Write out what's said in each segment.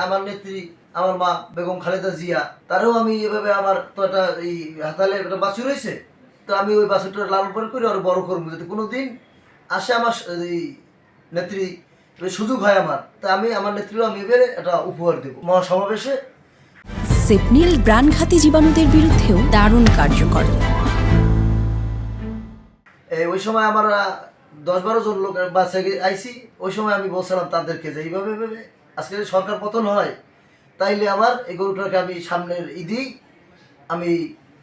আমার নেত্রী আমার মা বেগম খালেদা জিয়া তারও আমি এভাবে আমার তো একটা এই হাতালে একটা বাছুর রয়েছে, তো আমি ওই বাছুরটা লালন পালন করে আর বড় করবো যদি কোনো দিন আসে আমার এই নেত্রী সুযোগ হয় আমার, তা আমি আমার নেত্রীও আমি এবারে একটা উপহার দেবো মহাসমাবেশে। সেপনিল প্রাণঘাতী জীবাণুদের বিরুদ্ধেও দারুণ কার্যকর। ওই সময় আমার 10-12 জন লোক বাসে আইসি, ওই সময় আমি বলছিলাম তাদেরকে যে এইভাবে ভেবে আজকে যদি সরকার পতন হয় তাইলে আমার এই গরুটাকে আমি সামনের ঈদেই আমি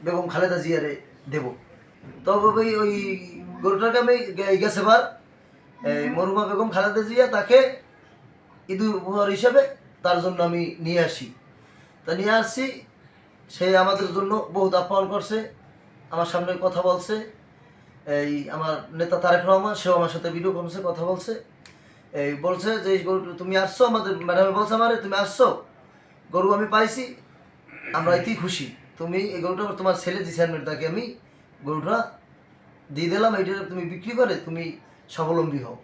বেগম খালেদা জিয়ারে দেব। তবে ওই গরুটাকে আমি গেছে বার মরহুমা বেগম খালেদা জিয়া তাকে ঈদ উপহার হিসেবে তার জন্য আমি নিয়ে আসি। তা নিয়ে আসছি, সে আমাদের জন্য বহুত আপ্যায়ন করছে, আমার সামনে কথা বলছে। এই আমার নেতা তারেক রহমান, সেও আমার সাথে ভিডিও কনফারেন্সে কথা বলছে। এই বলছে যে গরু তুমি আসছো, আমাদের ম্যাডামে বলছে আমারে তুমি আসছো, গরু আমি পাইছি, আমরা এতেই খুশি। তুমি এই গরুটা তোমার ছেলে জিসানমের তাকে আমি গরুটা দিয়ে দিলাম, এইটা তুমি বিক্রি করে তুমি স্বাবলম্বী হও।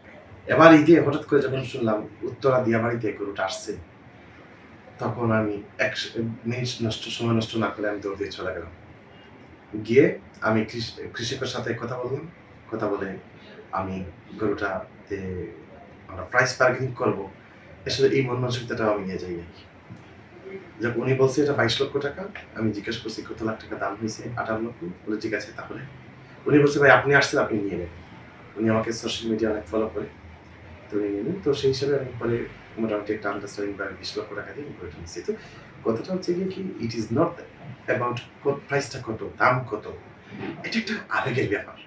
এবার ঈদে হঠাৎ করে যখন শুনলাম উত্তরা দিয়াবাড়িতে গরুটা আসছে, তখন আমি 1 মিনিট সময় নষ্ট না করে আমি দৌড় দিয়ে চলে গেলাম। গিয়ে আমি কৃষকের সাথে কথা বললাম, কথা বলে আমি গরুটাতে আমরা প্রাইস বার্গেনিং করবো, আসলে এই মন মানসিকতাটাও আমি নিয়ে যাই নাকি। যখন উনি বলছে এটা 22 লক্ষ টাকা, আমি জিজ্ঞেস করছি কত লাখ টাকা দাম হয়েছে, 18 লক্ষ। বলে ঠিক আছে, তাহলে উনি বলছে ভাই আপনি আসছেন, আপনি নিয়ে নেন। উনি আমাকে সোশ্যাল মিডিয়া অনেক ফলো করে, তো উনি নিলেন। তো সেই হিসাবে আমি পরে মোটামুটি একটা আন্ডারস্ট্যান্ডিং বা 20 লক্ষ টাকা দিয়ে গরুটা নিচ্ছি। তো কথাটা হচ্ছে গিয়ে কি, ইট ইজ নট অ্যাবাউট প্রাইসটা কত, দাম কত, এটা একটা আবেগের ব্যাপার।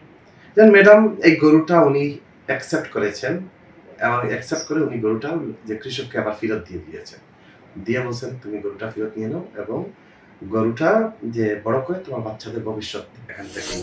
যেমন ম্যাডাম এই গরুটা উনি অ্যাকসেপ্ট করেছেন, এবং অ্যাকসেপ্ট করে উনি গরুটা যে কৃষককে আবার ফেরত দিয়ে দিয়েছেন, দিয়ে বলছেন তুমি গরুটা ফেরত নিয়ে নাও এবং গরুটা যে বড় করে তোমার বাচ্চাদের ভবিষ্যৎ এখান থেকে